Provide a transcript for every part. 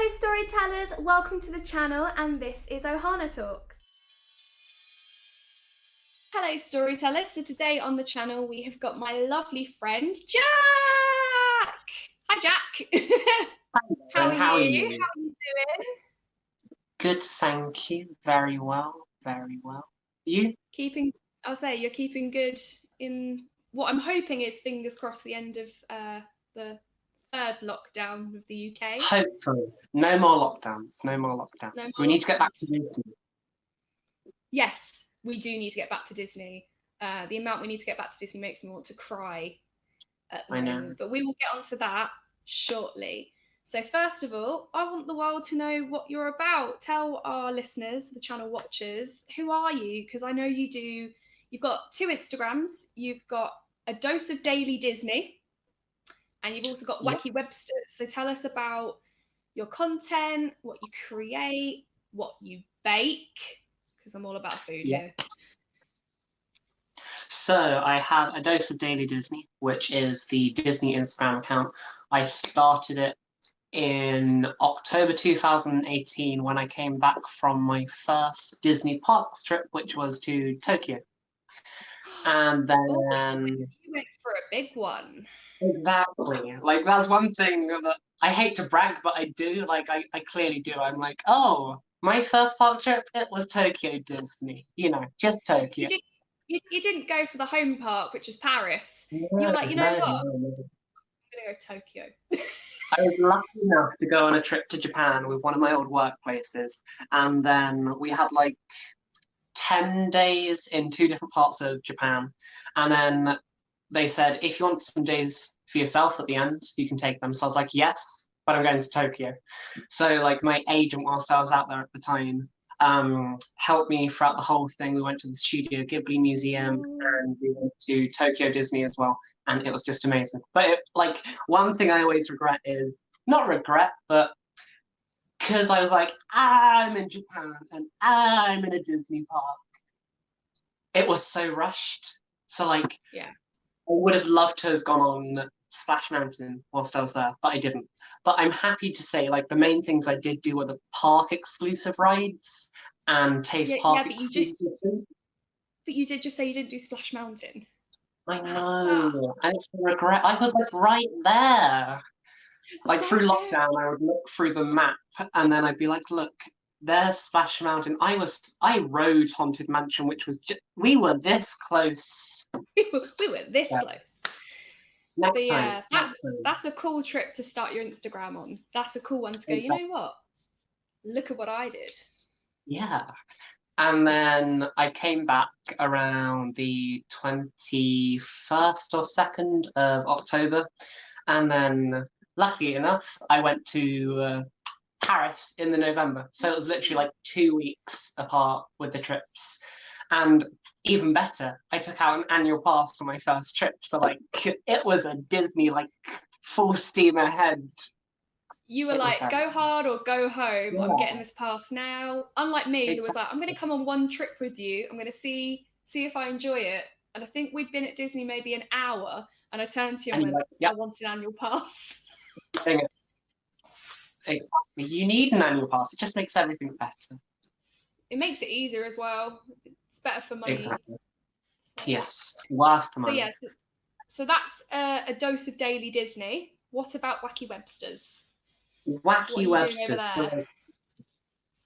storytellers, welcome to the channel, and this is Ohana Talks. Hello storytellers, so today on the channel we have got my lovely friend Jack! Hi Jack! How are you? How are you doing? Good, thank you. Very well, very well. You? You're keeping good in what I'm hoping is, fingers crossed, the end of the third lockdown of the UK. Hopefully. No more lockdowns. No more lockdowns. No So we more need to get back to lockdowns. Disney. Yes, we do need to get back to Disney. The amount we need to get back to Disney makes me want to cry at the moment. But we will get onto that shortly. So first of all, I want the world to know what you're about. Tell our listeners, the channel watchers, who are you? Because I know you've got 2 Instagrams. You've got A Dose of Daily Disney, and you've also got Wacky Websters. So tell us about your content, what you create, what you bake, because I'm all about food here. So I have A Dose of Daily Disney, which is the Disney Instagram account. I started it in October 2018 when I came back from my first Disney parks trip, which was to Tokyo. And then you went for a big one. Exactly. Like, that's one thing that I hate to brag, but I do. Like, I clearly do. I'm like, oh, my first park trip, it was Tokyo Disney. You know, just Tokyo. You didn't go for the home park, which is Paris. You were like, you know what? I'm going to go to Tokyo. I was lucky enough to go on a trip to Japan with one of my old workplaces. And then we had like 10 days in 2 different parts of Japan. And then they said, if you want some days for yourself at the end, you can take them. So I was like, yes, but I'm going to Tokyo. So like my agent, whilst I was out there at the time, helped me throughout the whole thing. We went to the Studio Ghibli Museum and we went to Tokyo Disney as well. And it was just amazing. But one thing I always regret is, not regret, but because I was like, I'm in Japan and I'm in a Disney park. It was so rushed. So like, yeah. I would have loved to have gone on Splash Mountain whilst I was there, but I didn't. But I'm happy to say, like, the main things I did do were the park exclusive rides and taste park exclusive food. But you did just say you didn't do Splash Mountain. I know, and it's a regret. I was like right there. Like through lockdown, I would look through the map, and then I'd be like, look, there's Splash Mountain. I rode Haunted Mansion, which was we were this close. we were this close. Next time. That's a cool trip to start your Instagram on. That's a cool one to go, you know what? Look at what I did. Yeah. And then I came back around the 21st or 2nd of October. And then, luckily enough, I went to Paris in the November. So it was literally like 2 weeks apart with the trips. And even better, I took out an annual pass on my first trip. So like, it was a Disney, like, full steam ahead. You were like, go hard or go home. Yeah. I'm getting this pass now. Unlike me, who was like, I'm going to come on one trip with you. I'm going to see if I enjoy it. And I think we'd been at Disney maybe an hour. And I turned to you and went, I want an annual pass. Exactly. You need an annual pass. It just makes everything better. It makes it easier as well. It's better for money. Exactly. So, yes, worth the money. So that's A Dose of Daily Disney. What about Wacky Websters? Wacky Websters.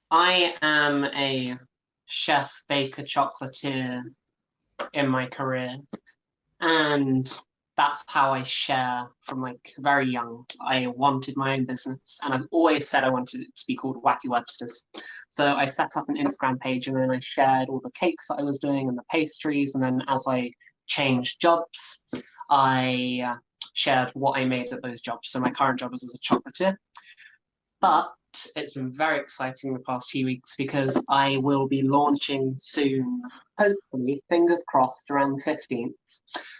I am a chef, baker, chocolatier in my career, and that's how I share from like very young. I wanted my own business, and I've always said I wanted it to be called Wacky Websters. So I set up an Instagram page, and then I shared all the cakes that I was doing and the pastries, and then as I changed jobs, I shared what I made at those jobs. So my current job is as a chocolatier. But it's been very exciting the past few weeks because I will be launching soon, hopefully, fingers crossed, around the 15th,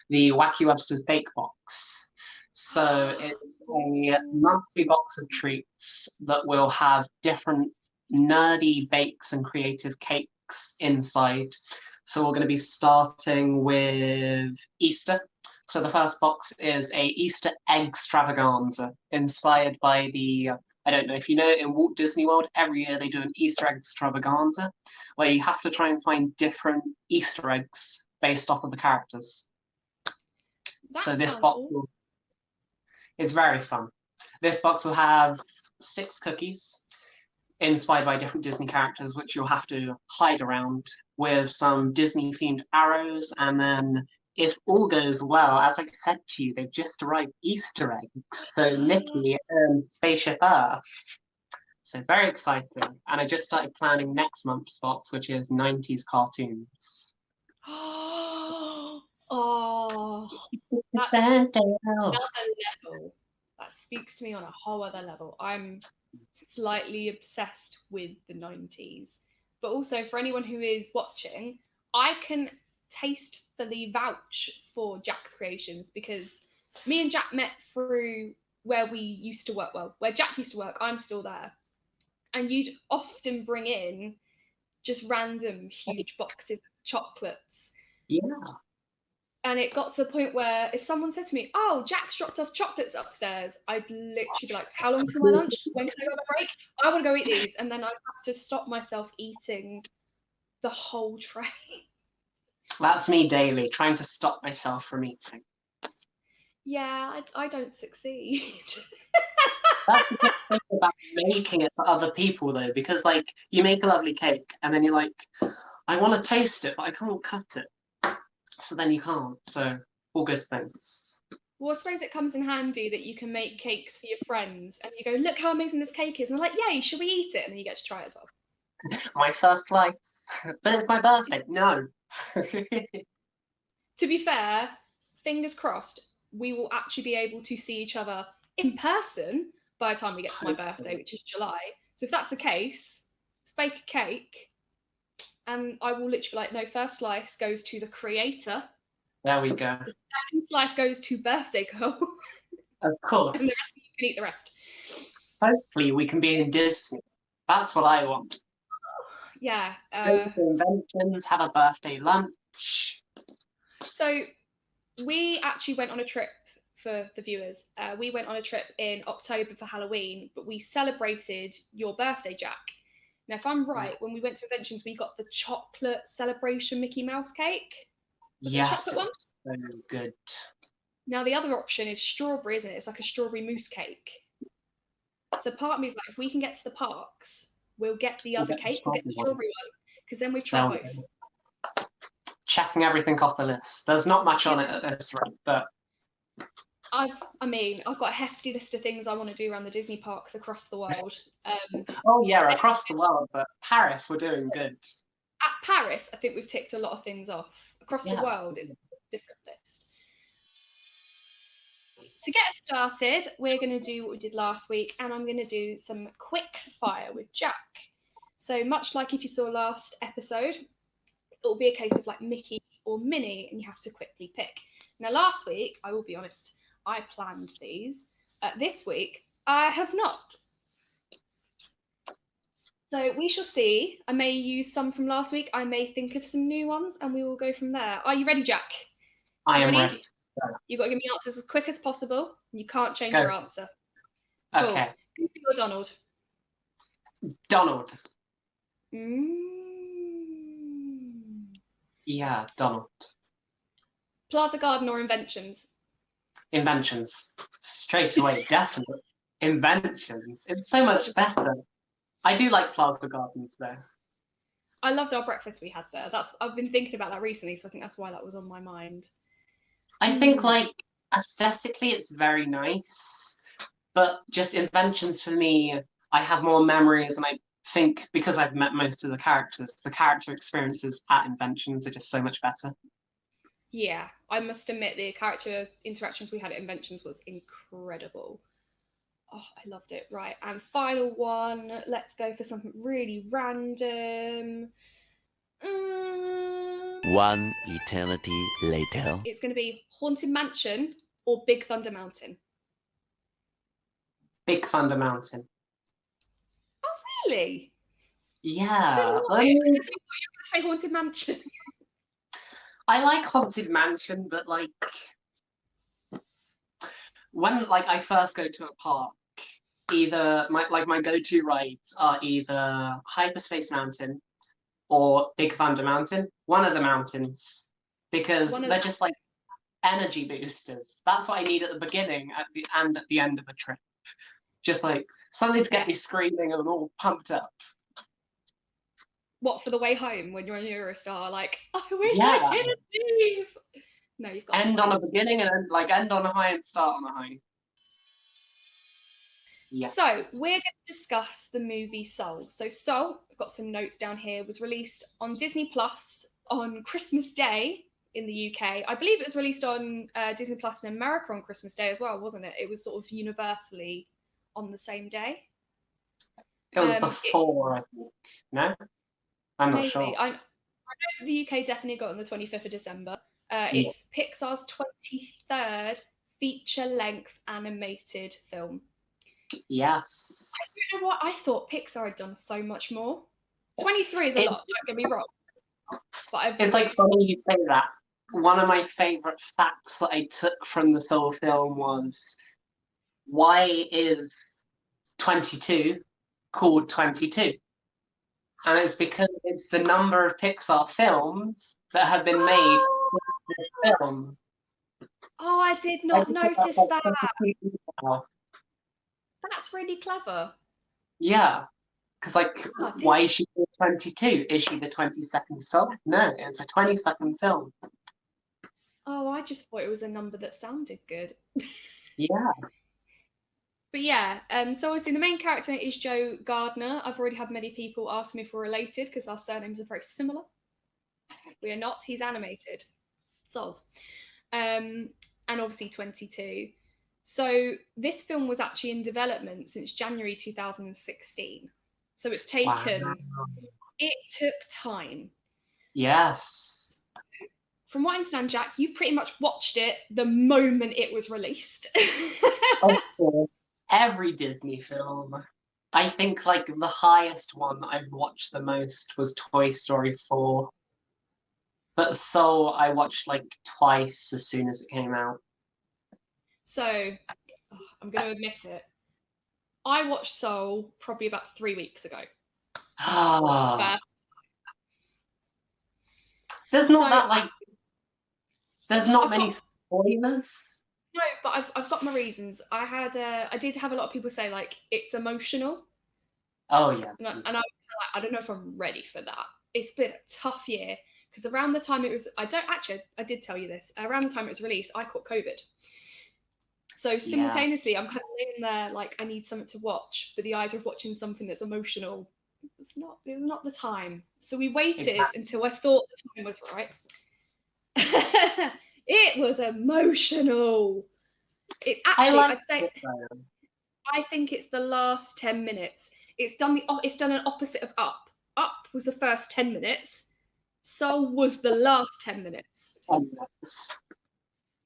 the Wacky Websters Bake Box. So it's a monthly box of treats that will have different nerdy bakes and creative cakes inside. So we're going to be starting with Easter. So the first box is a Easter egg extravaganza inspired by I don't know if you know, in Walt Disney World, every year they do an Easter egg extravaganza where you have to try and find different Easter eggs based off of the characters. So this box is very fun. This box will have 6 cookies inspired by different Disney characters, which you'll have to hide around with some Disney-themed arrows. And then, if all goes well, as I said to you, they've just arrived Easter eggs. So Mickey and Spaceship Earth. So very exciting. And I just started planning next month's box, which is 90s cartoons. Oh, that's another level. That speaks to me on a whole other level. I'm slightly obsessed with the 90s. But also, for anyone who is watching, I can tastefully vouch for Jack's creations because me and Jack met through where we used to work. Well, where Jack used to work, I'm still there. And you'd often bring in just random huge boxes of chocolates. Yeah. And it got to the point where if someone said to me, "Oh, Jack's dropped off chocolates upstairs," I'd literally be like, "How long till my lunch? When can I go on a break? I want to go eat these." And then I'd have to stop myself eating the whole tray. That's me daily, trying to stop myself from eating. Yeah, I don't succeed. That's the thing about making it for other people, though, because, like, you make a lovely cake, and then you're like, I want to taste it, but I can't cut it. So then you can't. So all good things. Well, I suppose it comes in handy that you can make cakes for your friends, and you go, "Look how amazing this cake is," and they're like, "Yay, should we eat it?" And then you get to try it as well. My first slice, but it's my birthday. No. To be fair, fingers crossed, we will actually be able to see each other in person by the time we get to my birthday, which is July. So if that's the case, let's bake a cake, and I will literally be like, "No, first slice goes to the creator. There we go. The second slice goes to birthday girl." Of course. And the rest you can eat the rest. Hopefully we can be in Disney. That's what I want. Yeah. Inventions, have a birthday lunch. So we actually went on a trip for the viewers. We went on a trip in October for Halloween, but we celebrated your birthday, Jack. Now, if I'm right, when we went to Inventions, we got the chocolate celebration Mickey Mouse cake. Yes, chocolate one? So good. Now, the other option is strawberry, isn't it? It's like a strawberry mousse cake. So part of me is like, if we can get to the parks, we'll get the other cake, we'll get the strawberry one, because then we've tried both. Checking everything off the list. There's not much on it at this rate, but I've got a hefty list of things I want to do around the Disney parks across the world. Oh yeah, across the world, but Paris, we're doing good. At Paris, I think we've ticked a lot of things off. Across the world, it's a different list. To get started, we're going to do what we did last week, and I'm going to do some quick fire with Jack. So much like if you saw last episode, it'll be a case of like Mickey or Minnie, and you have to quickly pick. Now, last week, I will be honest, I planned these. This week, I have not. So we shall see. I may use some from last week. I may think of some new ones, and we will go from there. Are you ready, Jack? I am ready. You've got to give me answers as quick as possible, and you can't change your answer. Cool. Okay. Goofy or Donald? Donald. Mm. Yeah, Donald. Plaza Garden or Inventions? Inventions. Straight away, definitely. Inventions. It's so much better. I do like Plaza Gardens though. I loved our breakfast we had there. I've been thinking about that recently, so I think that's why that was on my mind. I think like aesthetically it's very nice, but just Inventions for me, I have more memories, and I think because I've met most of the characters, the character experiences at Inventions are just so much better. Yeah, I must admit the character interactions we had at Inventions was incredible. Oh, I loved it. Right, and final one. Let's go for something really random. One eternity later. It's going to be Haunted Mansion or Big Thunder Mountain. Big Thunder Mountain. Oh, really? Yeah. I don't know why. I didn't think you were going to say Haunted Mansion. I like Haunted Mansion, but like when like I first go to a park, either my go-to rides are either Hyperspace Mountain or Big Thunder Mountain, one of the mountains, because they're just like energy boosters. That's what I need at the beginning and at the end of a trip. Just like something to get me screaming and all pumped up. What, for the way home when you're on Eurostar? Like, I wish I didn't leave. No, you've got end on a beginning and end on a high and start on a high. Yeah. So we're going to discuss the movie Soul. So Soul, I've got some notes down here, was released on Disney Plus on Christmas Day in the UK. I believe it was released on Disney Plus in America on Christmas Day as well, wasn't it? It was sort of universally on the same day. It was before, I think. No? I'm not sure. I know the UK definitely got on the 25th of December. It's Pixar's 23rd feature-length animated film. Yes. I don't know what, I thought Pixar had done so much more. 23 is a lot, don't get me wrong. But it's like funny you say that. One of my favourite facts that I took from the Soul film was, why is 22 called 22? And it's because it's the number of Pixar films that have been made in this film. Oh, I did not notice that. That's really clever. Yeah. Because, like, why is she 22? Is she the 22nd Soul? No, it's a 22nd film. Oh, I just thought it was a number that sounded good. Yeah. But yeah, so obviously the main character is Joe Gardner. I've already had many people ask me if we're related because our surnames are very similar. We are not. He's animated. Sols. And obviously 22. So this film was actually in development since January 2016. So it's taken... Wow. It took time. Yes. From what I understand, Jack, you pretty much watched it the moment it was released. Okay. Every Disney film. I think like the highest one I've watched the most was Toy Story 4. But Soul I watched like twice as soon as it came out. So, I'm going to admit it. I watched Soul probably about 3 weeks ago. There's not that like... There's not many spoilers. No, but I've got my reasons. I did have a lot of people say like it's emotional. Oh yeah. And I was like, I don't know if I'm ready for that. It's been a tough year because around the time it was, I did tell you this. Around the time it was released, I caught COVID. So simultaneously, I'm kind of laying there like I need something to watch, but the idea of watching something that's emotional, it was not the time. So we waited until I thought the time was right. It was emotional. It's actually, I'd say, I think it's the last 10 minutes. It's done an opposite of Up. Up was the first 10 minutes. Soul was the last 10 minutes. 10 minutes.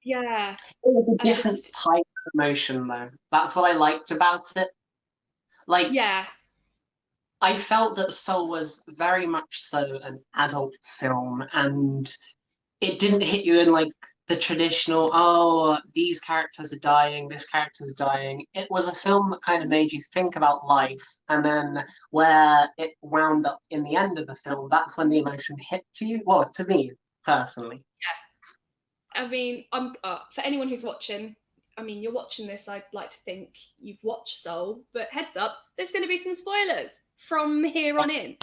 Yeah. It was a different type of emotion though. That's what I liked about it. Like, yeah. I felt that Soul was very much so an adult film, and it didn't hit you in like the traditional, oh, these characters are dying, this character's dying. It was a film that kind of made you think about life, and then where it wound up in the end of the film, that's when the emotion hit to you. Well, to me personally. Yeah. I mean, for anyone who's watching, I mean, you're watching this, I'd like to think you've watched Soul, but heads up, there's going to be some spoilers from here on in.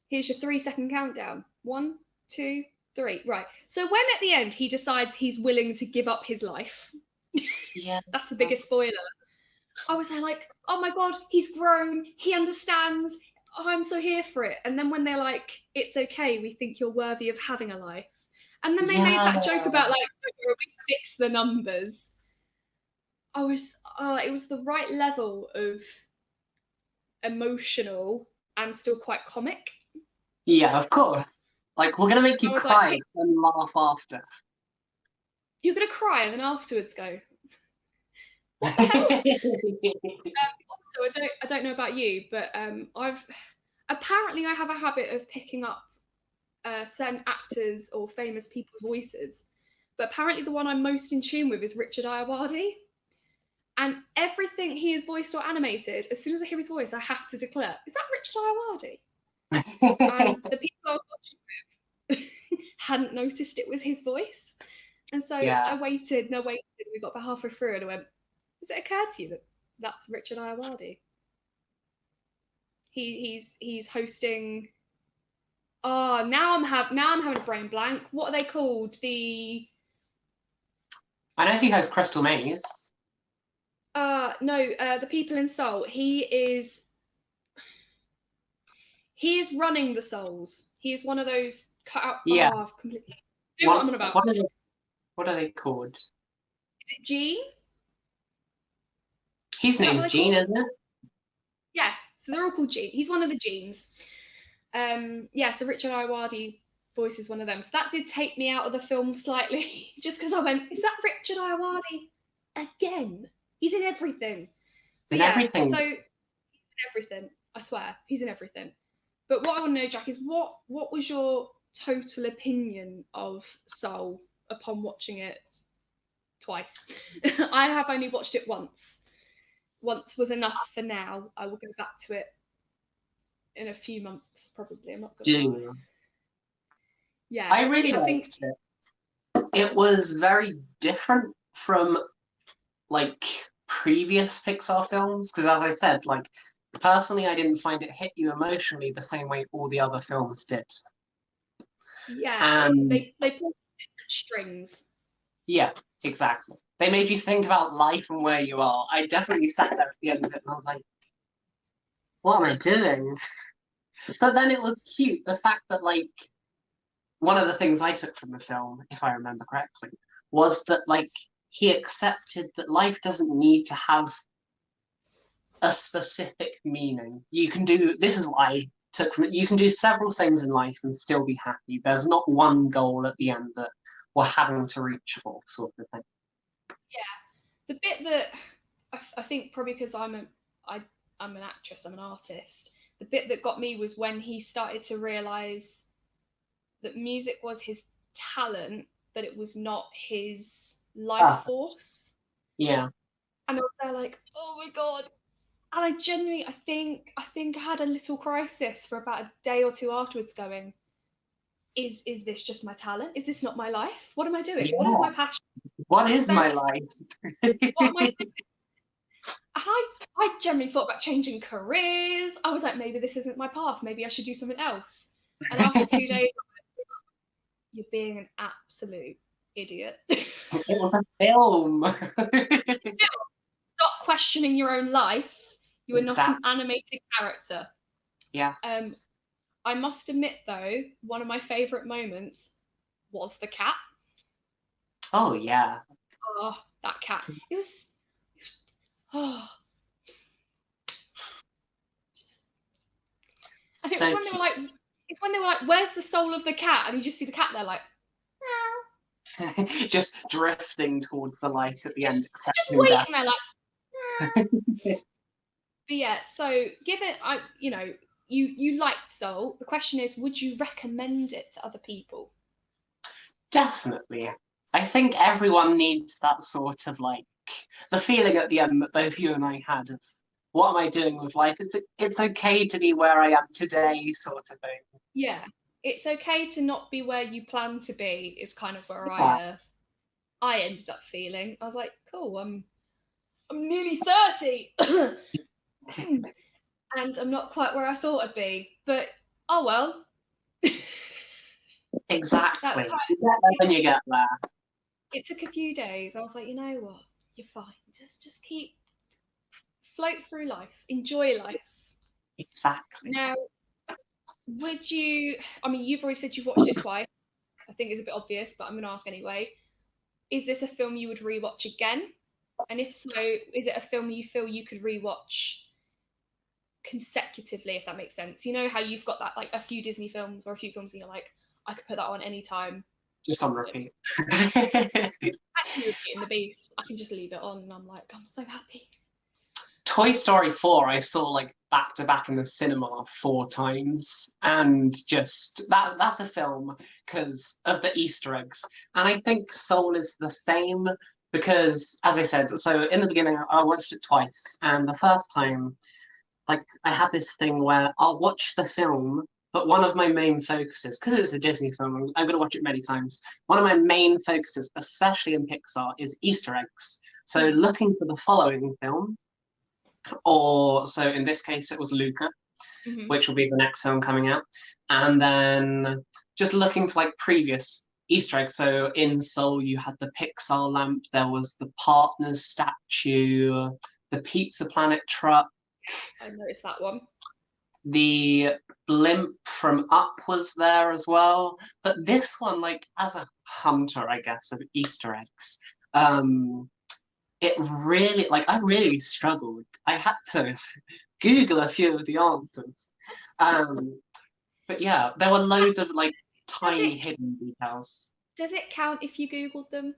Here's your 3-second countdown. 1, 2, 3. Right. So when at the end he decides he's willing to give up his life, yeah, that's the biggest spoiler. I was like, oh my God, he's grown, he understands, oh, I'm so here for it. And then when they're like, it's okay, we think you're worthy of having a life. And then they made that joke about like, we fix the numbers. It was the right level of emotional and still quite comic. Yeah, of course. Like, we're going to make you cry and laugh after. You're going to cry and then afterwards go. Also, I don't know about you, but I have a habit of picking up certain actors or famous people's voices. But apparently the one I'm most in tune with is Richard Ayoade. And everything he is voiced or animated, as soon as I hear his voice, I have to declare, is that Richard Ayoade? And the people I was watching with hadn't noticed it was his voice. And so I waited, we got about halfway through and I went, has it occurred to you that that's Richard Ayoade? He's hosting. Oh, now I'm having a brain blank. What are they called? I know he has Crystal Maze. No, the people in Soul. He is running the souls. He is one of those cut out. Yeah. Oh, completely. You know what I'm on about? What are they called? Is it Gene? His name's Gene, isn't it? Yeah, so they're all called Gene. He's one of the Genes. So Richard Ayoade voices one of them. So that did take me out of the film slightly, just because I went, is that Richard Ayoade again? He's in everything. Everything. So he's in everything. I swear, he's in everything. But what I want to know, Jack, is what was your total opinion of Soul upon watching it twice? I have only watched it once. Once was enough for now. I will go back to it in a few months, probably. I'm not going to lie. Yeah, I really liked it. It was very different from like previous Pixar films because, as I said, like personally, I didn't find it hit you emotionally the same way all the other films did. Yeah, and they pulled different strings. Yeah, exactly. They made you think about life and where you are. I definitely sat there at the end of it and I was like, what am I doing? But then it was cute. The fact that, like, one of the things I took from the film, if I remember correctly, was that, like, he accepted that life doesn't need to have a specific meaning. You can do, this is what I took from it, you can do several things in life and still be happy. There's not one goal at the end that we're having to reach for, sort of thing. Yeah. The bit that I think probably because I'm an actress, I'm an artist, the bit that got me was when he started to realise that music was his talent, but it was not his life force. Yeah. And I was there like, oh my God. And I genuinely, I think I had a little crisis for about a day or two afterwards going, is this just my talent? Is this not my life? What am I doing? Yeah. What is my passion? What is my life? What am I doing? I generally thought about changing careers. I was like, maybe this isn't my path. Maybe I should do something else. And after 2 days, you're being an absolute idiot. It was a film. Stop questioning your own life. You are not an animated character. Yes. I must admit, though, one of my favourite moments was the cat. Oh, yeah. Oh, that cat. It was... Oh. I think it's when they were like, where's the soul of the cat? And you just see the cat there like, meow. Just drifting towards the light at the end. Just waiting there like, meow. But yeah, so given you liked Soul, the question is, would you recommend it to other people? Definitely. I think everyone needs that sort of like the feeling at the end that both you and I had of what am I doing with life? It's okay to be where I am today, sort of thing. Yeah, it's okay to not be where you plan to be. Is kind of where I ended up feeling. I was like, cool, I'm nearly 30. And I'm not quite where I thought I'd be, but oh well. Exactly. You get there when you get there. It took a few days. I was like, you know what? You're fine. Just keep float through life. Enjoy life. Exactly. Now, would you? I mean, you've already said you've watched it twice. I think it's a bit obvious, but I'm going to ask anyway. Is this a film you would rewatch again? And if so, is it a film you feel you could rewatch consecutively, if that makes sense? You know how you've got that, like a few Disney films or a few films and you're like, I could put that on any time. Just on repeat. Actually, Beauty and the Beast, I can just leave it on and I'm like, I'm so happy. Toy Story 4 I saw like back to back in the cinema 4 times, and just that's a film because of the Easter eggs. And I think Soul is the same, because, as I said, so in the beginning I watched it twice, and the first time, like, I had this thing where I'll watch the film, but one of my main focuses, because it's a Disney film, I'm going to watch it many times. One of my main focuses, especially in Pixar, is Easter eggs. So looking for the following film, or so in this case it was Luca, which will be the next film coming out, and then just looking for like previous Easter eggs. So in Soul you had the Pixar lamp, there was the Partners statue, the Pizza Planet truck. I noticed that one. The blimp from Up was there as well. But this one, like, as a hunter, I guess, of Easter eggs, it really, like, I really struggled. I had to Google a few of the answers. But yeah, there were loads of, like, tiny hidden details. Does it count if you Googled them?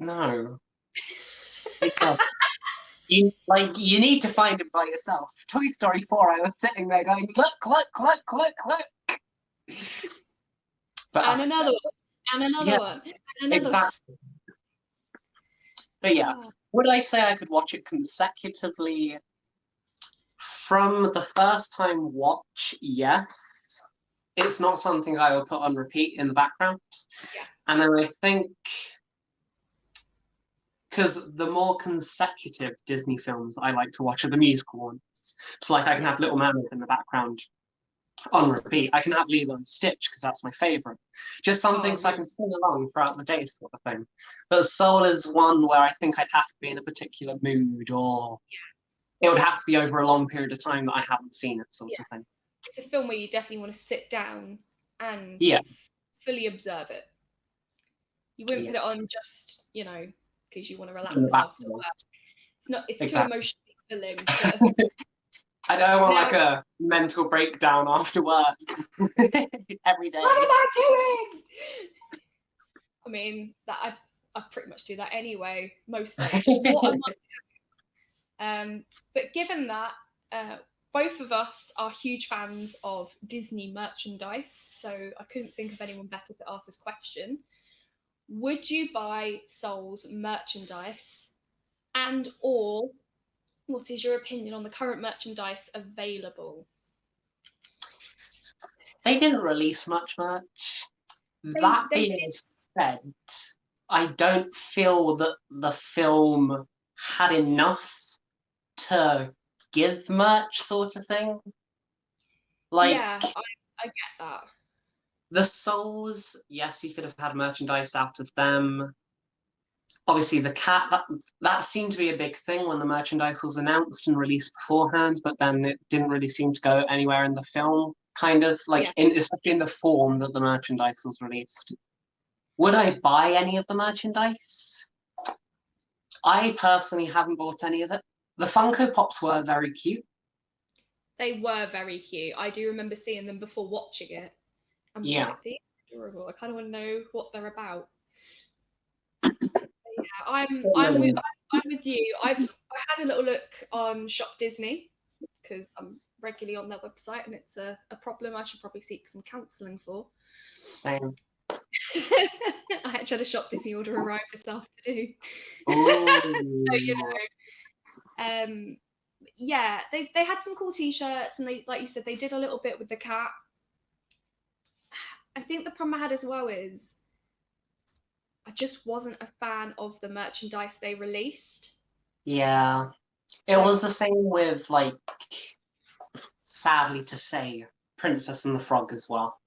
No. Because you need to find it by yourself. Toy Story 4, I was sitting there going, look. But and another one, and another one, and another exactly. But yeah, would I say I could watch it consecutively from the first time watch? Yes. It's not something I will put on repeat in the background. Yeah. And then I think, because the more consecutive Disney films I like to watch are the musical ones. So like I can have Little Mermaid in the background on repeat. I can have Lilo and Stitch because that's my favourite. Just something so I can sing along throughout the day sort of thing. But Soul is one where I think I'd have to be in a particular mood, or it would have to be over a long period of time that I haven't seen it sort of thing. It's a film where you definitely want to sit down and fully observe it. You wouldn't put it on just, because you want to relax after work. It's too emotionally filling. I don't want like a mental breakdown after work every day. What am I doing? I mean, that I pretty much do that anyway, most days. Just what am I doing? But given that, both of us are huge fans of Disney merchandise, so I couldn't think of anyone better to ask this question. Would you buy Soul's merchandise? And or what is your opinion on the current merchandise available? They didn't release much merch. That being said, I don't feel that the film had enough to give merch sort of thing. Like, yeah, I get that. The Souls, yes, you could have had merchandise out of them. Obviously, the cat, that seemed to be a big thing when the merchandise was announced and released beforehand, but then it didn't really seem to go anywhere in the film, kind of, like, especially in the form that the merchandise was released. Would I buy any of the merchandise? I personally haven't bought any of it. The Funko Pops were very cute. They were very cute. I do remember seeing them before watching it. And was like, these are adorable. I kind of want to know what they're about. Yeah, I'm with you. I had a little look on Shop Disney because I'm regularly on their website, and it's a problem I should probably seek some counselling for. Same. I actually had a Shop Disney order arrive this afternoon. So yeah, they had some cool t-shirts, and they, like you said, they did a little bit with the cat. I think the problem I had as well is I just wasn't a fan of the merchandise they released. Yeah. It was the same with, like, sadly to say, Princess and the Frog as well.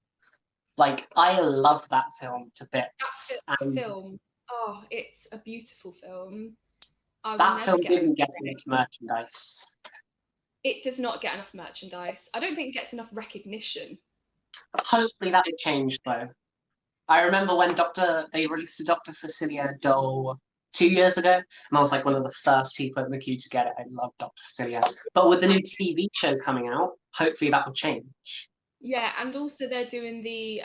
Like, I love that film to bits. That film, it's a beautiful film. That film didn't get enough merchandise. It does not get enough merchandise. I don't think it gets enough recognition. Hopefully that will change, though. I remember when they released a Dr. Facilia doll 2 years ago, and I was like one of the first people in the queue to get it. I love Dr. Facilia. But with the new TV show coming out, hopefully that will change. Yeah, and also they're doing the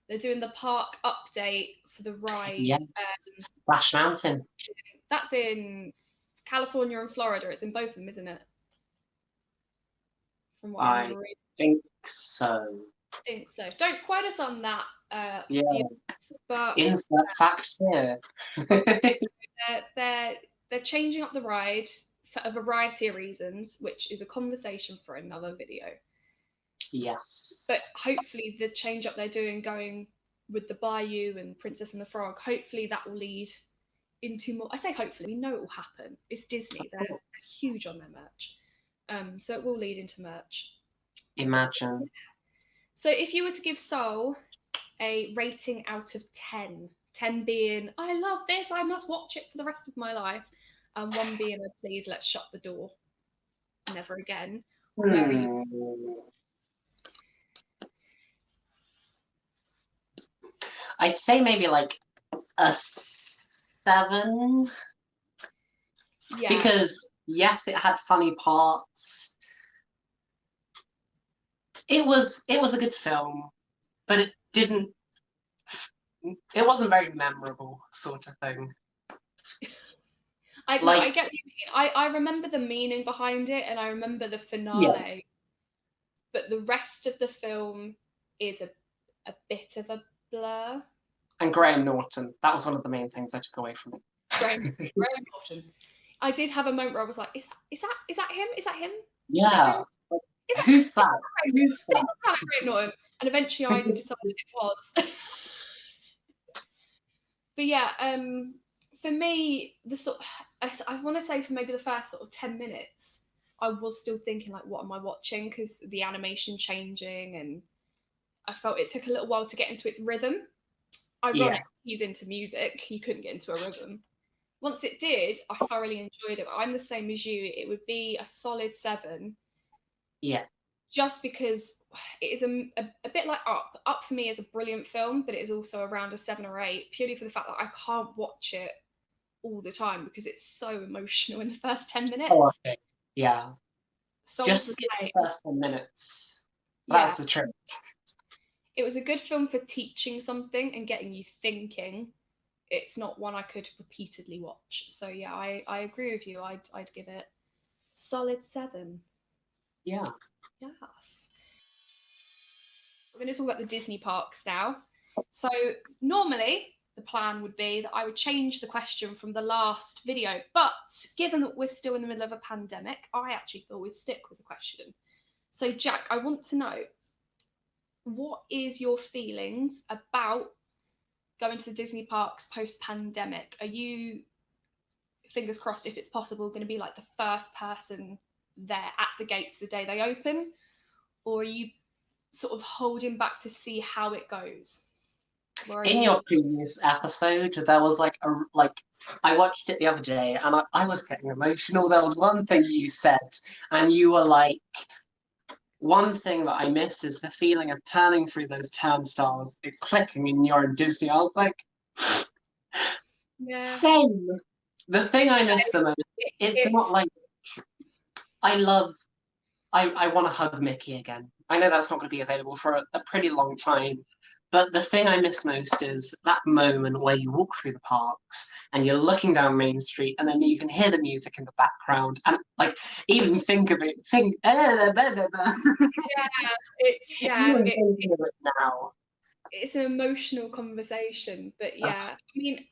they're doing the park update for the ride. Yeah, Splash Mountain. That's in California and Florida. It's in both of them, isn't it? From what I think so. I think so. Don't quote us on that. But insert facts here. they're changing up the ride for a variety of reasons, which is a conversation for another video. Yes. But hopefully the change up they're doing, going with the Bayou and Princess and the Frog, hopefully that will lead into more. I say hopefully, we know it will happen. It's Disney; they're huge on their merch, so it will lead into merch. Imagine. So if you were to give Soul a rating out of 10, 10 being I love this, I must watch it for the rest of my life, and 1 being please let's shut the door, never again, where are you? I'd say maybe like a 7. Yeah. Because yes, it had funny parts. It was a good film, but it wasn't very memorable, sort of thing. I get what you mean. I remember the meaning behind it, and I remember the finale. Yeah. But the rest of the film is a bit of a blur. And Graham Norton. That was one of the main things I took away from it. Graham Norton. I did have a moment where I was like, is that him? Is that him? Yeah. Who's that? This doesn't sound like Graham Norton. And eventually I decided it was. But yeah, for me, I want to say for maybe the first sort of 10 minutes, I was still thinking like, what am I watching? Because the animation changing, and I felt it took a little while to get into its rhythm. Ironic, he's into music. He couldn't get into a rhythm. Once it did, I thoroughly enjoyed it. I'm the same as you. It would be a solid 7. Yeah. Just because it is a bit like Up. Up for me is a brilliant film, but it is also around a 7 or 8, purely for the fact that I can't watch it all the time because it's so emotional in the first 10 minutes. Oh, okay. Yeah. Soul's just the first 10 minutes. That's the trick. It was a good film for teaching something and getting you thinking. It's not one I could repeatedly watch. So yeah, I agree with you. I'd give it solid 7. Yeah. Yes. We're going to talk about the Disney parks now. So normally the plan would be that I would change the question from the last video, but given that we're still in the middle of a pandemic, I actually thought we'd stick with the question. So Jack, I want to know, what is your feelings about going to the Disney parks post-pandemic? Are you, fingers crossed if it's possible, going to be like the first person there at the gates the day they open? Or are you sort of holding back to see how it goes? In your previous episode, there was I watched it the other day and I was getting emotional. There was one thing you said and you were like, one thing that I miss is the feeling of turning through those turnstiles, it clicking and you're in Disney. I was like, yeah. Same. The thing I miss the most, it's not like, I want to hug Mickey again. I know that's not going to be available for a pretty long time, but the thing I miss most is that moment where you walk through the parks and you're looking down Main Street and then you can hear the music in the background and even think of it. Now. It's an emotional conversation, but yeah, I mean,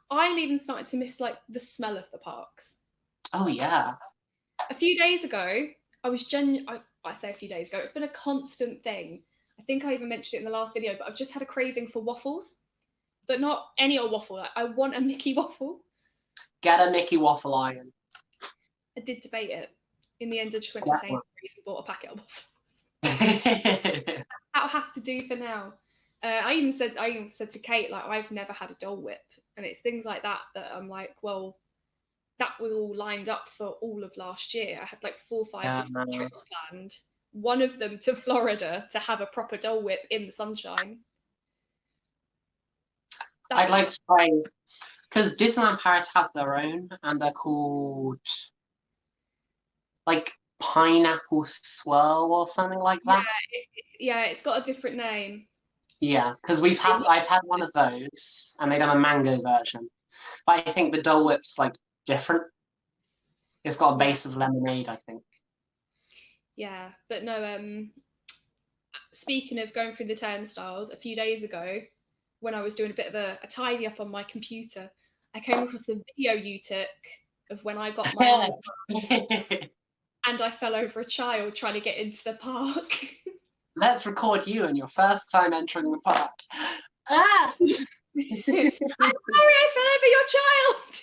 I'm even starting to miss the smell of the parks. Oh yeah. A few days ago, I say a few days ago, it's been a constant thing. I think I even mentioned it in the last video, but I've just had a craving for waffles, but not any old waffle. I want a Mickey waffle. Get a Mickey waffle iron. I did debate it. In the end, I just went to Sainsbury's and bought a packet of waffles. That'll have to do for now. I even said to Kate, I've never had a Dole Whip, and it's things like that I'm like, well, that was all lined up for all of last year. I had 4 or 5 different trips planned. One of them to Florida to have a proper Dole Whip in the sunshine. I'd like to try, because Disneyland Paris have their own, and they're called Pineapple Swirl or something like that. Yeah, it's got a different name. Yeah, because I've had one of those, and they've done a mango version. But I think the Dole Whip's different. It's got a base of lemonade, I think. Yeah, but no. Speaking of going through the turnstiles, a few days ago, when I was doing a bit of a tidy up on my computer, I came across the video you took of when I got my on and I fell over a child trying to get into the park. Let's record you and your first time entering the park. Ah! I'm sorry, I fell over your child.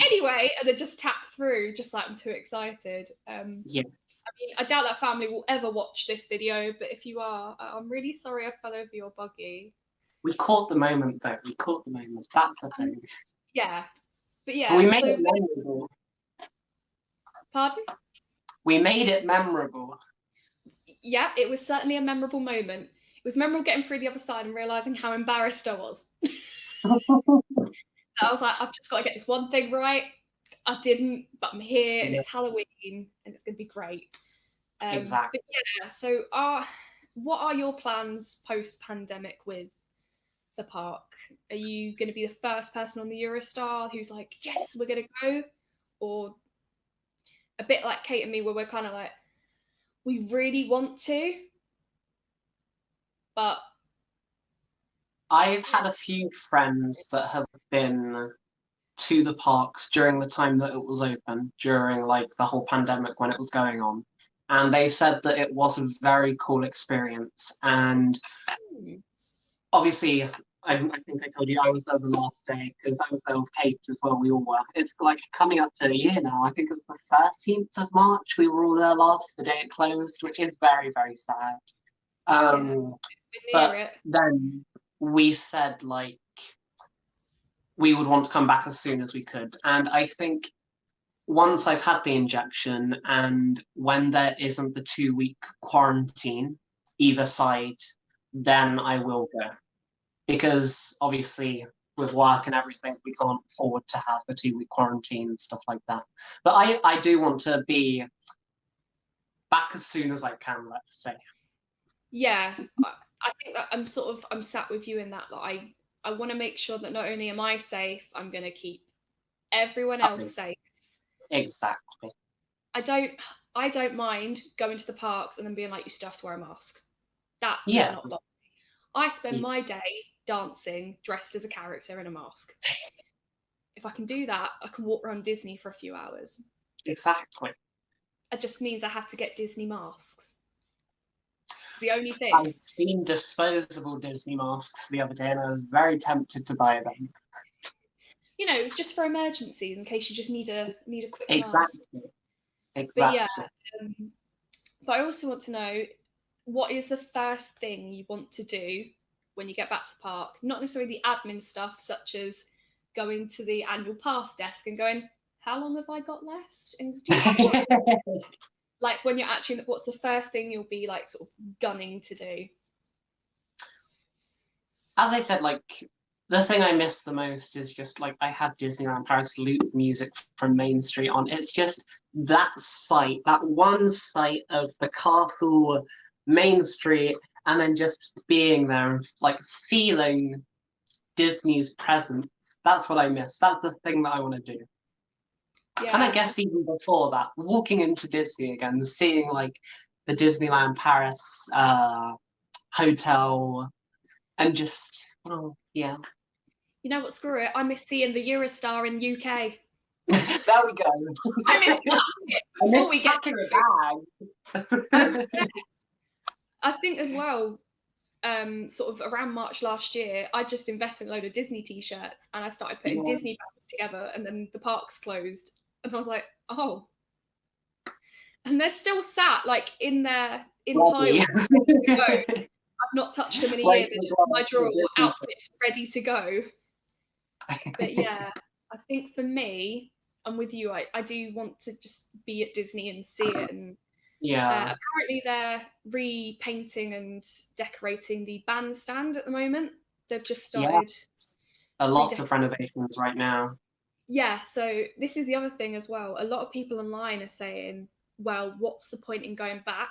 Anyway, and then just tap through, just like I'm too excited. Yeah. I mean, I doubt that family will ever watch this video, but if you are, I'm really sorry I fell over your buggy. We caught the moment, though. We caught the moment. That's the thing. Yeah. But yeah. But we made it memorable. Pardon? We made it memorable. Yeah, it was certainly a memorable moment. It was memorable getting through the other side and realising how embarrassed I was. I was like, I've just got to get this one thing right. I didn't, but I'm here, and it's Halloween, and it's going to be great. Exactly. But yeah, so what are your plans post-pandemic with the park? Are you going to be the first person on the Eurostar who's like, yes, we're going to go? Or a bit like Kate and me, where we're kind of like, we really want to, but... I've had a few friends that have been to the parks during the time that it was open, during like the whole pandemic when it was going on. And they said that it was a very cool experience. And obviously, I think I told you I was there the last day because I was there with Kate as well. We all were. It's like coming up to a year now. I think it was the 13th of March. We were all there last, the day it closed, which is very, very sad. But then we said like we would want to come back as soon as we could. And I think once I've had the injection and when there isn't the 2-week quarantine either side, then I will go. Because obviously with work and everything, we can't afford to have the 2-week quarantine and stuff like that. But I do want to be back as soon as I can, let's say. Yeah, I think that I'm sat with you in that I want to make sure that not only am I safe, I'm going to keep everyone else safe. Exactly. I don't mind going to the parks and then being like, you still have to wear a mask. That does not bother me. I spend my day dancing dressed as a character in a mask. If I can do that, I can walk around Disney for a few hours. Exactly. It just means I have to get Disney masks. It's the only thing. I've seen disposable Disney masks the other day and I was very tempted to buy them. You know, just for emergencies, in case you just need a quick mask. Exactly. But yeah, but I also want to know, what is the first thing you want to do when you get back to the park? Not necessarily the admin stuff, such as going to the annual pass desk and going, how long have I got left? And do you have to like when you're actually, what's the first thing you'll be like sort of gunning to do? As I said, like the thing I miss the most is just like I had Disneyland Paris loop music from Main Street on. It's just that sight, that one sight of the castle, Main Street, and then just being there and like feeling Disney's presence. That's what I miss. That's the thing that I want to do. Yeah. And I guess even before that, walking into Disney again, seeing like the Disneyland Paris hotel, and just, yeah. You know what, screw it. I miss seeing the Eurostar in the UK. There we go. I miss it before we get a bag. I think as well, sort of around March last year, I just invested in a load of Disney t-shirts and I started putting Disney bands together, and then the parks closed. And I was like, oh. And they're still sat like in piles. I've not touched them in a year. They're just in my drawer, outfits ready to go. But yeah, I think for me, I'm with you. I do want to just be at Disney and see it. And apparently they're repainting and decorating the bandstand at the moment. They've just started. A lot of renovations right now. Yeah, so this is the other thing as well. A lot of people online are saying, well, what's the point in going back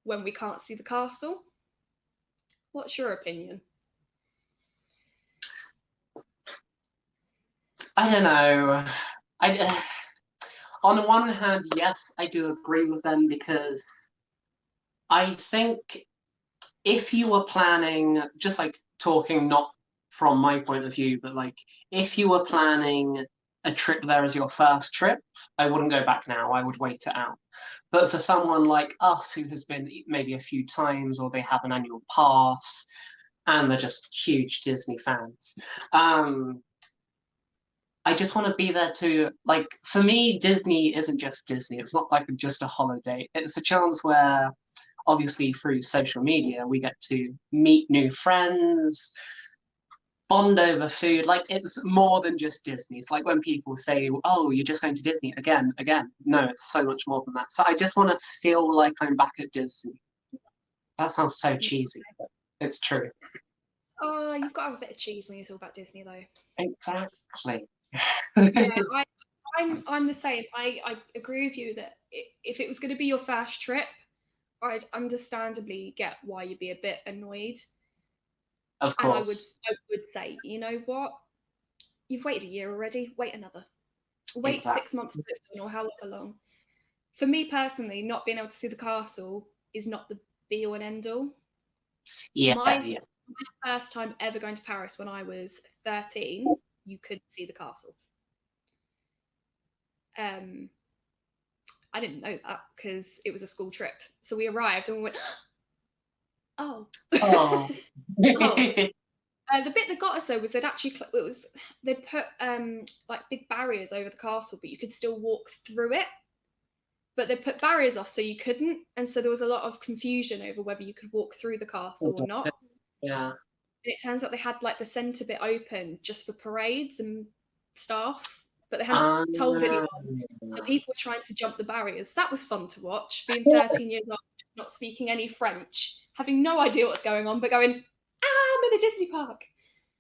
when we can't see the castle? What's your opinion? I don't know. On the one hand, yes, I do agree with them, because I think if you were planning, just like talking not from my point of view, but like if you were planning a trip there as your first trip, I wouldn't go back now. I would wait it out. But for someone like us who has been maybe a few times, or they have an annual pass, and they're just huge Disney fans, I just want to be there too. Like, for me, Disney isn't just Disney. It's not like just a holiday. It's a chance where, obviously, through social media, we get to meet new friends, bond over food. Like, it's more than just Disney. It's like when people say, oh, you're just going to Disney again. No, it's so much more than that. So I just want to feel like I'm back at Disney. That sounds so cheesy, but it's true. Oh, you've got to have a bit of cheese when you talk about Disney, though. Exactly. Yeah, I'm the same. I agree with you that if it was going to be your first trip, I'd understandably get why you'd be a bit annoyed. Of course. And I would say, you know what? You've waited a year already. Wait another. Wait Exactly. 6 months to it's done, or however long. For me personally, not being able to see the castle is not the be all and end all. Yeah. My first time ever going to Paris when I was 13, you could see the castle. I didn't know that because it was a school trip. So we arrived and we went, oh. Oh. The bit that got us though was they'd put like big barriers over the castle, but you could still walk through it. But they put barriers off so you couldn't, and so there was a lot of confusion over whether you could walk through the castle or not. Yeah. And it turns out they had like the centre bit open just for parades and staff, but they hadn't told anyone. So people were trying to jump the barriers. That was fun to watch, being 13 years old, not speaking any French, having no idea what's going on, but going, I'm in a Disney park.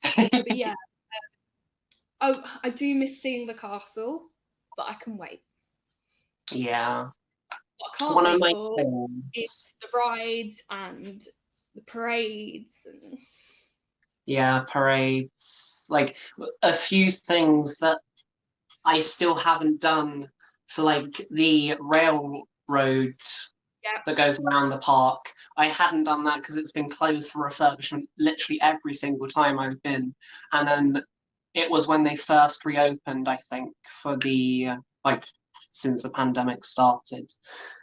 But yeah, I do miss seeing the castle, but I can wait. Yeah. What I can't wait for is the rides and the parades. Yeah, parades. Like, a few things that I still haven't done. So, like, the railroad that goes around the park, I hadn't done that because it's been closed for refurbishment literally every single time I've been. And then it was when they first reopened, I think, for the, like, since the pandemic started,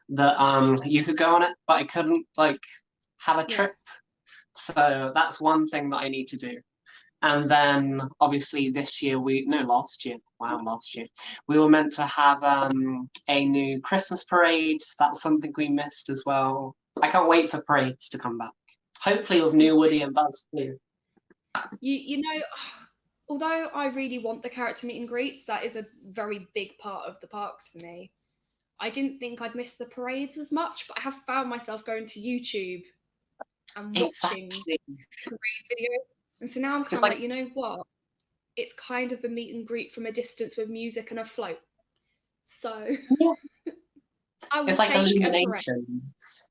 that you could go on it, but I couldn't, like, have a trip. So that's one thing that I need to do. And then obviously last year, we were meant to have a new Christmas parade. So that's something we missed as well. I can't wait for parades to come back. Hopefully with new Woody and Buzz too. You know, although I really want the character meet and greets, that is a very big part of the parks for me. I didn't think I'd miss the parades as much, but I have found myself going to YouTube and watching parade videos. And so now I'm kind of like, you know what? It's kind of a meet and greet from a distance with music and a float. So I will it's like take Illuminations.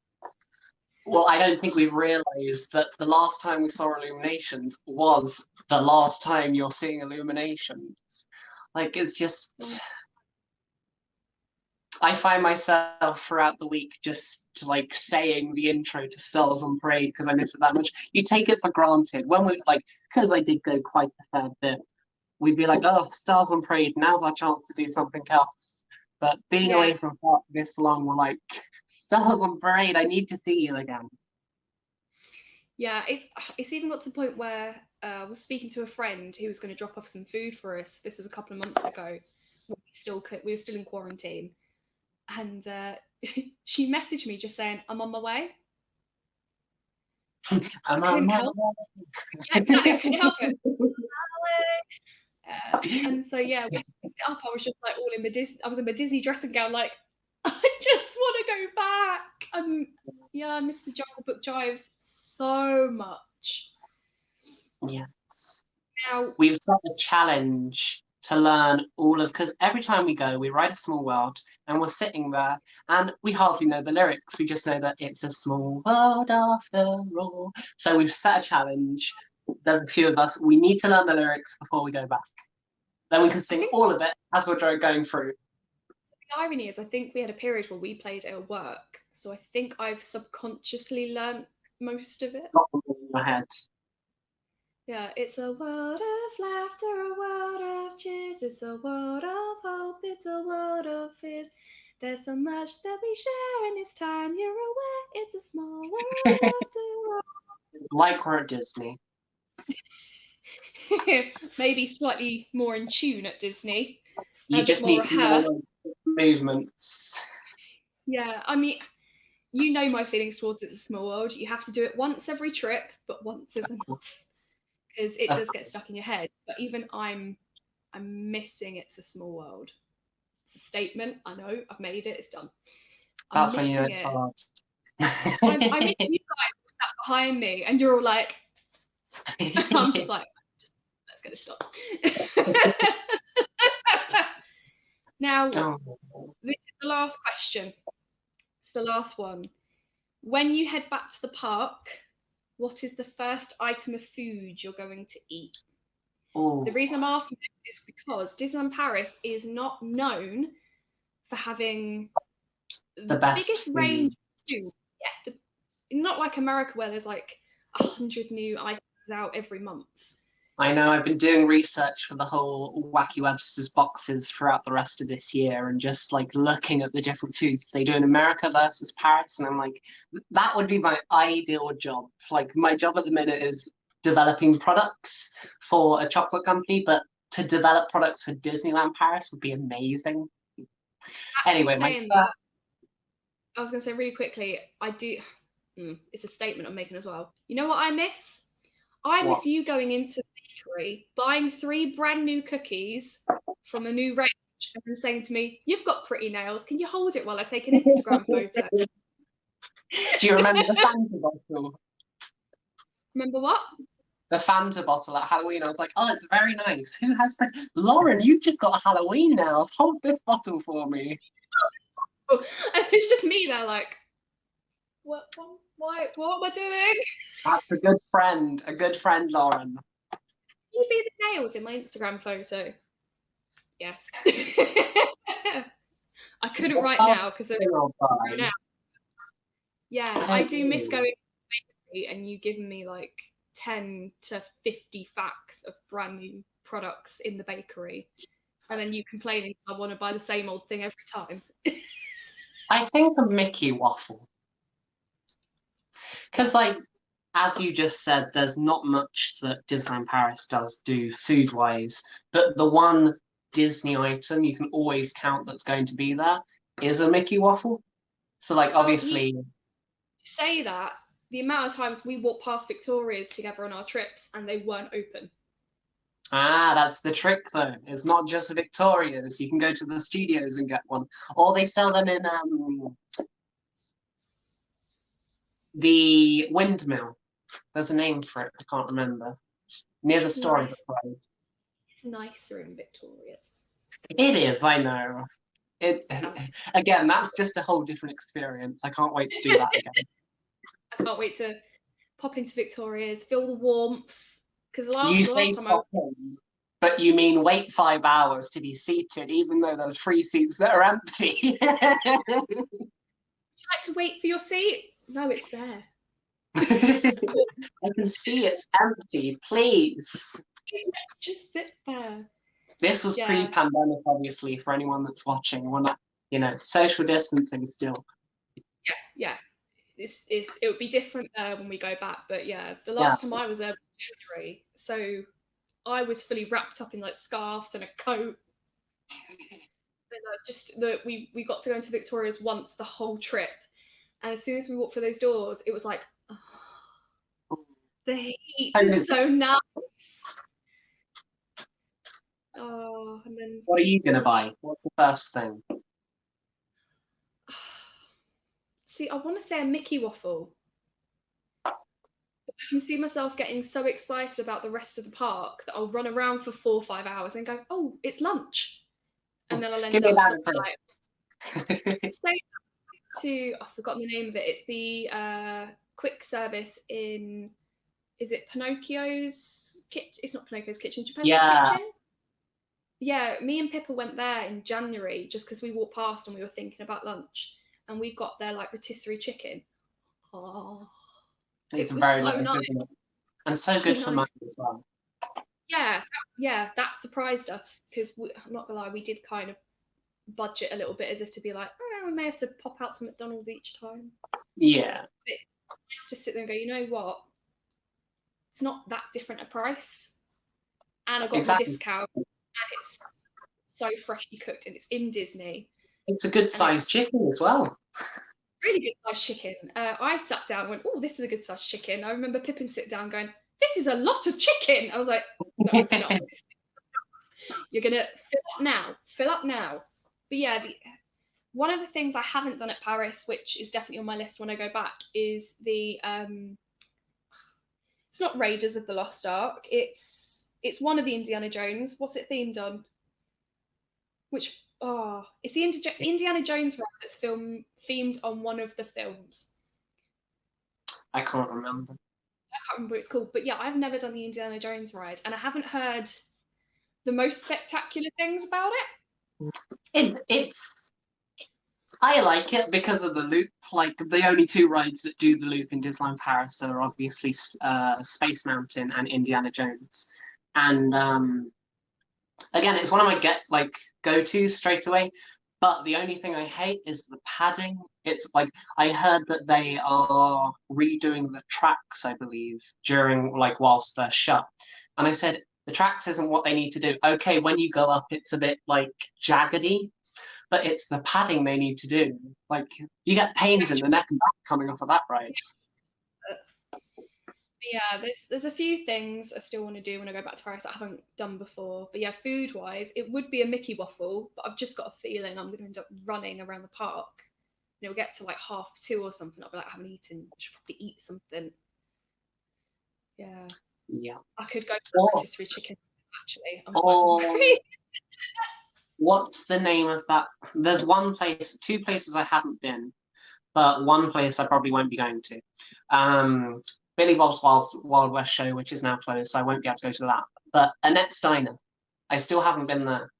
Well, I don't think we've realised that the last time we saw Illuminations was the last time you're seeing Illuminations. Like, it's just... I find myself throughout the week just like saying the intro to Stars on Parade because I miss it that much. You take it for granted when we like, because I did go quite a fair bit. We'd be like, oh, Stars on Parade, now's our chance to do something else. But being away from park this long, we're like, Stars on Parade, I need to see you again. Yeah, it's even got to the point where I was speaking to a friend who was going to drop off some food for us. This was a couple of months ago. We were still in quarantine. And she messaged me just saying, I'm on my way. I couldn't help it. Yeah, exactly, I couldn't help it. And so, yeah, when I picked it up, I was just like I was in my Disney dressing gown, like, I just want to go back. I miss the Jungle Book Drive so much. Yes. Now, we've set a challenge to learn because every time we go, we write a small world and we're sitting there and we hardly know the lyrics. We just know that it's a small world after all. So we've set a challenge. There's a few of us. We need to learn the lyrics before we go back. Then we can sing all of it as we're going through. The irony is, I think we had a period where we played it at work. So I think I've subconsciously learned most of it. Not in my head. Yeah, it's a world of laughter, a world of cheers, it's a world of hope, it's a world of fears. There's so much that we share, and it's time you're aware. It's a small world after all. Like we're at Disney. Maybe slightly more in tune at Disney. You just need some more movements. Yeah, I mean, you know my feelings towards It's a Small World. You have to do it once every trip, but once is enough. Because it does get stuck in your head. But even I'm missing It's a Small World. It's a statement. I know. I've made it. It's done. That's when you know it's hard. I mean, you guys sat behind me, and you're all like, I'm just like, let's get this done. Now, this is the last question. It's the last one. When you head back to the park, what is the first item of food you're going to eat? Oh. The reason I'm asking this is because Disneyland Paris is not known for having the biggest range of food. Yeah, not like America where there's like 100 new items out every month. I know, I've been doing research for the whole Wacky Webster's boxes throughout the rest of this year and just like looking at the different foods they do in America versus Paris, and I'm like, that would be my ideal job. Like, my job at the minute is developing products for a chocolate company, but to develop products for Disneyland Paris would be amazing. Anyway, I was going to say really quickly, I do, it's a statement I'm making as well. You know what I miss? I miss you going into the bakery, buying 3 brand new cookies from a new range, and then saying to me, "You've got pretty nails. Can you hold it while I take an Instagram photo?" Do you remember the Fanta bottle? Remember what? The Fanta bottle at Halloween. I was like, oh, it's very nice. Who has Lauren, you've just got Halloween nails. Hold this bottle for me. And it's just me there like, what am I doing? That's a good friend, Lauren. Will you be the nails in my Instagram photo? Yes. I couldn't right now because they're right now. Yeah, I do miss going to the bakery and you giving me like 10 to 50 facts of brand new products in the bakery, and then you complaining I want to buy the same old thing every time. I think a Mickey waffle. Because, like, as you just said, there's not much that Disneyland Paris does do food-wise, but the one Disney item you can always count that's going to be there is a Mickey waffle. So, like, obviously... You say that, the amount of times we walk past Victoria's together on our trips and they weren't open. Ah, that's the trick, though. It's not just Victoria's. You can go to the studios and get one. Or they sell them in the windmill. There's a name for it. I can't remember. Near the story. Nice. It's nicer in Victoria's. It is, I know. Again, that's just a whole different experience. I can't wait to do that again. I can't wait to pop into Victoria's, feel the warmth. Because last time I was but you mean wait 5 hours to be seated, even though there's 3 seats that are empty. Would you like to wait for your seat? No, it's there. I can see it's empty, please. Just sit there. This was pre-pandemic, obviously, for anyone that's watching. We're not, social distancing still. Yeah. It would be different there when we go back, but yeah, the last time I was there was January, so I was fully wrapped up in like scarves and a coat. And we got to go into Victoria's once the whole trip, and as soon as we walked through those doors, it was like, oh, the heat is so nice. Oh, and then what are you gonna buy? What's the first thing? See, I want to say a Mickey waffle. But I can see myself getting so excited about the rest of the park that I'll run around for 4 or 5 hours and go, oh, it's lunch. And then I'll end up I've forgotten the name of it. It's the quick service in, is it Pinocchio's kitchen? It's not Pinocchio's kitchen, Geppetto's kitchen? Yeah, me and Pippa went there in January just because we walked past and we were thinking about lunch. And we got their like rotisserie chicken. Oh, it's very nice, isn't it? And so good for money as well. Yeah, that surprised us because I'm not gonna lie, we did kind of budget a little bit as if to be like, oh, we may have to pop out to McDonald's each time. Yeah. But it's nice to sit there and go, you know what? It's not that different a price. And I got the discount and it's so freshly cooked and it's in Disney. It's a good sized chicken as well. Really good sized chicken. I sat down and went, oh, this is a good sized chicken. I remember Pippin sit down going, this is a lot of chicken. I was like, no, it's not. You're going to fill up now. But yeah, one of the things I haven't done at Paris, which is definitely on my list when I go back, is the, it's not Raiders of the Lost Ark. It's one of the Indiana Jones. What's it themed on? It's the Indiana Jones ride that's themed on one of the films. I can't remember. I can't remember what it's called, but yeah, I've never done the Indiana Jones ride, and I haven't heard the most spectacular things about it. I like it because of the loop. Like, the only two rides that do the loop in Disneyland Paris are obviously Space Mountain and Indiana Jones. And again, it's one of my go-tos straight away. But the only thing I hate is the padding. It's like, I heard that they are redoing the tracks, I believe, during whilst they're shut. And I said, the tracks isn't what they need to do. Okay, when you go up, it's a bit jaggedy. But it's the padding they need to do. Like, you get pains in the neck and back coming off of that ride. Yeah, there's a few things I still want to do when I go back to Paris that I haven't done before. But yeah, food-wise, it would be a Mickey waffle, but I've just got a feeling I'm going to end up running around the park. And it'll get to 2:30 or something. I'll be like, I haven't eaten. I should probably eat something. Yeah. Yeah. I could go for a rotisserie chicken, actually. I'm quite hungry. What's the name of that? There's two places I haven't been, but one place I probably won't be going to. Billy Bob's Wild West show, which is now closed, so I won't be able to go to that. But Annette's Diner, I still haven't been there.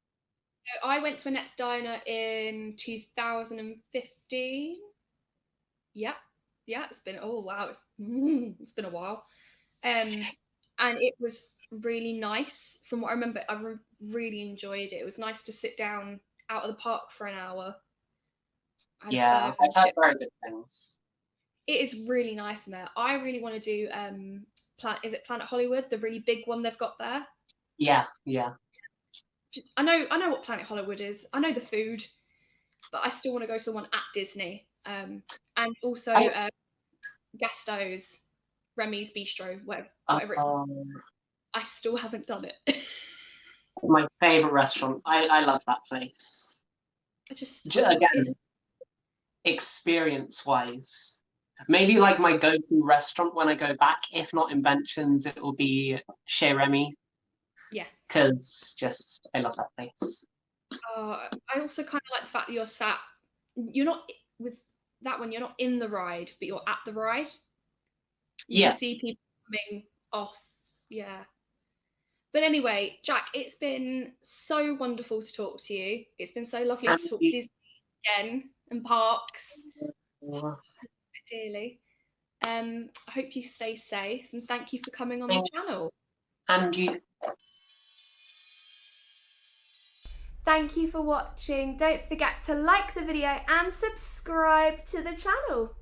So I went to Annette's Diner in 2015. Yeah, it's been it's been a while. And it was really nice. From what I remember, I really enjoyed it. It was nice to sit down out of the park for an hour. Yeah, I've heard very good things. It is really nice in there. I really want to do is it Planet Hollywood, the really big one they've got there? Yeah. I know what Planet Hollywood is. I know the food, but I still want to go to the one at Disney. And also Gasto's, Remy's Bistro, whatever it's called. I still haven't done it. My favourite restaurant. I love that place. Again, experience-wise, maybe my go-to restaurant when I go back, if not Inventions, it will be Chez Remy. Yeah. Because I love that place. I also kind of like the fact that you're not, with that one, you're not in the ride, but you're at the ride. You can see people coming off. Yeah. But anyway, Jack, it's been so wonderful to talk to you. It's been so lovely to talk Disney again and parks. Dearly. I hope you stay safe and thank you for coming on the channel. And you. Thank you for watching. Don't forget to like the video and subscribe to the channel.